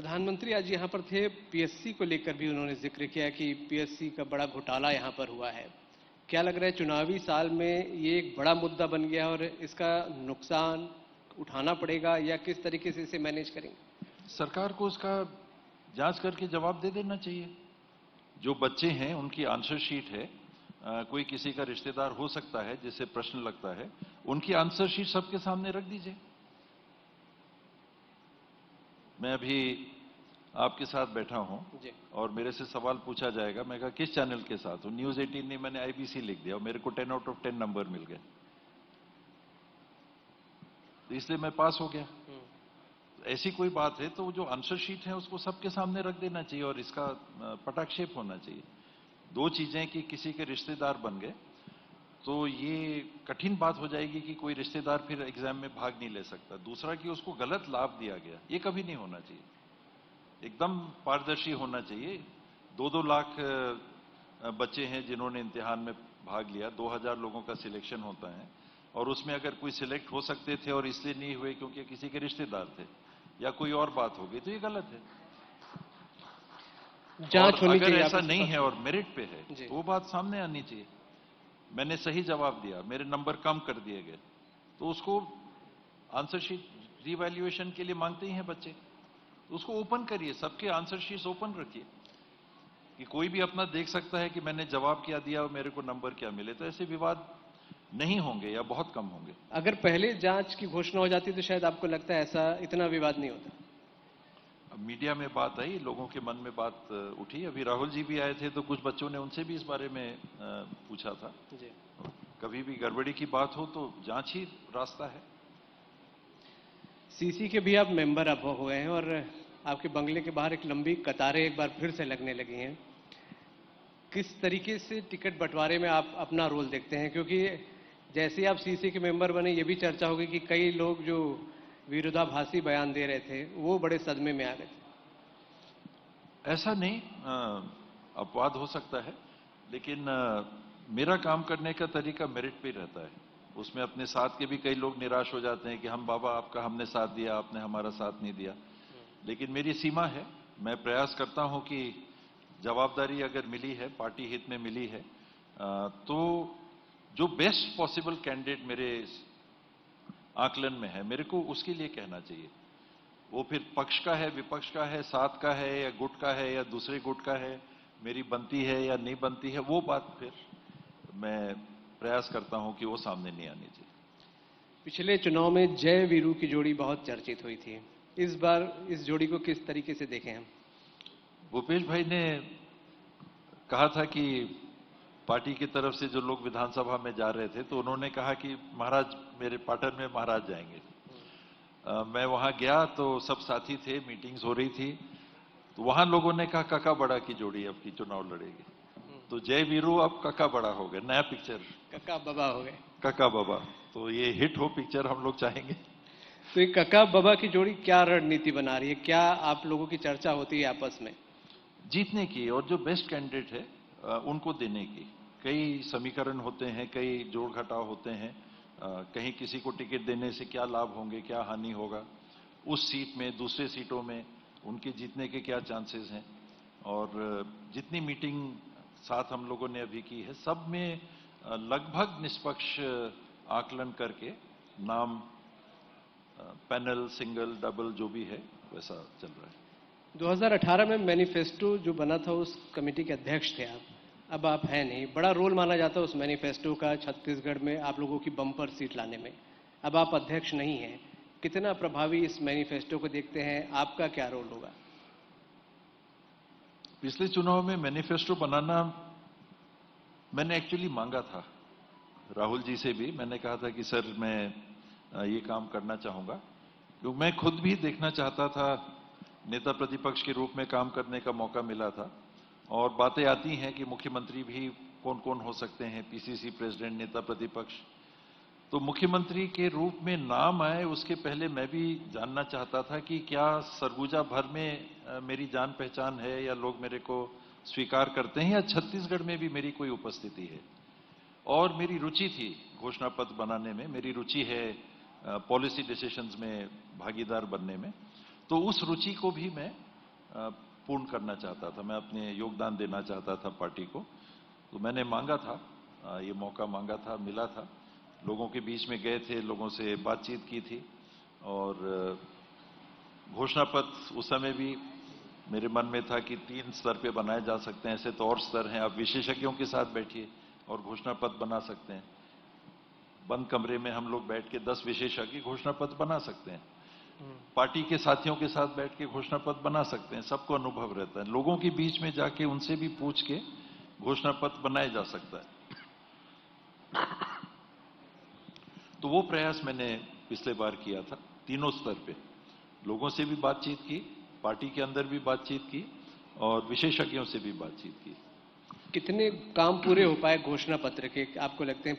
प्रधानमंत्री आज यहाँ पर थे। पीएससी को लेकर भी उन्होंने जिक्र किया कि पीएससी का बड़ा घोटाला यहाँ पर हुआ है। क्या लग रहा है चुनावी साल में ये एक बड़ा मुद्दा बन गया और इसका नुकसान उठाना पड़ेगा या किस तरीके से इसे मैनेज करेंगे? सरकार को उसका जांच करके जवाब दे देना चाहिए। जो बच्चे हैं उनकी आंसर शीट है, कोई किसी का रिश्तेदार हो सकता है जिसे प्रश्न लगता है, उनकी आंसर शीट सबके सामने रख दीजिए। मैं अभी आपके साथ बैठा हूं और मेरे से सवाल पूछा जाएगा, मैं कहा किस चैनल के साथ हूं, न्यूज 18 ने मैंने आईबीसी लिख दिया और मेरे को 10 आउट ऑफ 10 नंबर मिल गए, तो इसलिए मैं पास हो गया। ऐसी कोई बात है तो जो आंसर शीट है उसको सबके सामने रख देना चाहिए और इसका पटाक्षेप होना चाहिए। दो चीजें कि किसी के रिश्तेदार बन गए तो ये कठिन बात हो जाएगी कि कोई रिश्तेदार फिर एग्जाम में भाग नहीं ले सकता। दूसरा कि उसको गलत लाभ दिया गया, ये कभी नहीं होना चाहिए। एकदम पारदर्शी होना चाहिए। 2-2 लाख बच्चे हैं जिन्होंने इम्तिहान में भाग लिया, 2000 लोगों का सिलेक्शन होता है और उसमें अगर कोई सिलेक्ट हो सकते थे और इसलिए नहीं हुए क्योंकि किसी के रिश्तेदार थे या कोई और बात हो गई, तो ये गलत है। जांच होनी अगर चाहिए। ऐसा नहीं है और मेरिट पे है तो वो बात सामने आनी चाहिए। मैंने सही जवाब दिया, मेरे नंबर कम कर दिए गए, तो उसको आंसर शीट रिवैल्यूएशन के लिए मांगते ही हैं बच्चे, तो उसको ओपन करिए, सबके आंसर शीट्स ओपन रखिए कि कोई भी अपना देख सकता है कि मैंने जवाब क्या दिया और मेरे को नंबर क्या मिले। तो ऐसे विवाद नहीं होंगे या बहुत कम होंगे। अगर पहले जांच की घोषणा हो जाती तो शायद आपको लगता है ऐसा इतना विवाद नहीं होता। मीडिया में बात आई, लोगों के मन में बात उठी। अभी राहुल जी भी आए थे तो कुछ बच्चों ने उनसे भी इस बारे में पूछा था। जी। कभी भी गड़बड़ी की बात हो तो जांच ही रास्ता है। सीसी के भी आप मेंबर अब हुए हैं और आपके बंगले के बाहर एक लंबी कतारें एक बार फिर से लगने लगी हैं। किस तरीके से टिकट बंटवारे में आप अपना रोल देखते हैं? क्योंकि जैसे ही आप सीसी के मेंबर बने ये भी चर्चा होगी कि कई लोग जो विरोधाभासी बयान दे रहे थे वो बड़े सदमे में आ गए थे। ऐसा नहीं, अपवाद हो सकता है, लेकिन मेरा काम करने का तरीका मेरिट पे रहता है। उसमें अपने साथ के भी कई लोग निराश हो जाते हैं कि हम बाबा आपका हमने साथ दिया, आपने हमारा साथ नहीं दिया। लेकिन मेरी सीमा है, मैं प्रयास करता हूं कि जवाबदारी अगर मिली है, पार्टी हित में मिली है, तो जो बेस्ट पॉसिबल कैंडिडेट मेरे आकलन में है, मेरे को उसके लिए कहना चाहिए। वो फिर पक्ष का है, विपक्ष का है, साथ का है या गुट का है या दूसरे गुट का है, मेरी बनती है या नहीं बनती है, वो बात फिर मैं प्रयास करता हूं कि वो सामने नहीं आनी चाहिए। पिछले चुनाव में जय वीरू की जोड़ी बहुत चर्चित हुई थी। इस बार इस जोड़ी को किस तरीके से देखें हम? भूपेश भाई ने कहा था कि पार्टी की तरफ से जो लोग विधानसभा में जा रहे थे तो उन्होंने कहा कि महाराज मेरे पार्टनर में महाराज जाएंगे। मैं वहां गया तो सब साथी थे, मीटिंग्स हो रही थी, तो वहां लोगों ने कहा काका बड़ा की जोड़ी अब की चुनाव लड़ेगी। तो जय वीरू अब काका बड़ा हो गए, नया पिक्चर, कक्का बाबा हो गए। काका बाबा, तो ये हिट हो पिक्चर हम लोग चाहेंगे। तो ये कक्का बाबा की जोड़ी क्या रणनीति बना रही है? क्या आप लोगों की चर्चा होती है आपस में? जीतने की और जो बेस्ट कैंडिडेट है उनको देने की। कई समीकरण होते हैं, कई जोड़ घटाव होते हैं, कहीं किसी को टिकट देने से क्या लाभ होंगे, क्या हानि होगा, उस सीट में दूसरे सीटों में उनके जीतने के क्या चांसेस हैं। और जितनी मीटिंग साथ हम लोगों ने अभी की है सब में लगभग निष्पक्ष आकलन करके नाम पैनल, सिंगल, डबल जो भी है वैसा चल रहा है। 2018 में मैनिफेस्टो जो बना था उस कमेटी के अध्यक्ष थे आप, अब आप हैं नहीं। बड़ा रोल माना जाता है उस मैनिफेस्टो का छत्तीसगढ़ में आप लोगों की बम्पर सीट लाने में। अब आप अध्यक्ष नहीं हैं, कितना प्रभावी इस मैनिफेस्टो को देखते हैं? आपका क्या रोल होगा? पिछले चुनाव में मैनिफेस्टो बनाना मैंने एक्चुअली मांगा था राहुल जी से भी। मैंने कहा था कि सर मैं ये काम करना चाहूंगा, क्योंकि मैं खुद भी देखना चाहता था, नेता प्रतिपक्ष के रूप में काम करने का मौका मिला था। और बातें आती हैं कि मुख्यमंत्री भी कौन कौन हो सकते हैं, पीसीसी प्रेसिडेंट, नेता प्रतिपक्ष। तो मुख्यमंत्री के रूप में नाम आए उसके पहले मैं भी जानना चाहता था कि क्या सरगुजा भर में मेरी जान पहचान है या लोग मेरे को स्वीकार करते हैं या छत्तीसगढ़ में भी मेरी कोई उपस्थिति है। और मेरी रुचि थी घोषणा पत्र बनाने में, मेरी रुचि है पॉलिसी डिसीजंस में भागीदार बनने में। तो उस रुचि को भी मैं पूर्ण करना चाहता था, मैं अपने योगदान देना चाहता था पार्टी को। तो मैंने मांगा था, ये मौका मांगा था, मिला था, लोगों के बीच में गए थे, लोगों से बातचीत की थी और घोषणा पत्र उस समय भी मेरे मन में था कि 3 स्तर पे बनाए जा सकते हैं, ऐसे तो और स्तर हैं, आप विशेषज्ञों के साथ बैठिए और घोषणा पत्र बना सकते हैं। बंद कमरे में हम लोग बैठ के 10 विशेषज्ञ घोषणा पत्र बना सकते हैं, पार्टी के साथियों के साथ बैठ के घोषणा पत्र बना सकते हैं, सबको अनुभव रहता है। लोगों के बीच में जाके उनसे भी पूछ के घोषणा पत्र बनाया जा सकता है। तो वो प्रयास मैंने पिछले बार किया था, तीनों स्तर पे लोगों से भी बातचीत की, पार्टी के अंदर भी बातचीत की और विशेषज्ञों से भी बातचीत की। कितने काम पूरे हो पाए घोषणा पत्र के, आपको लगते हैं?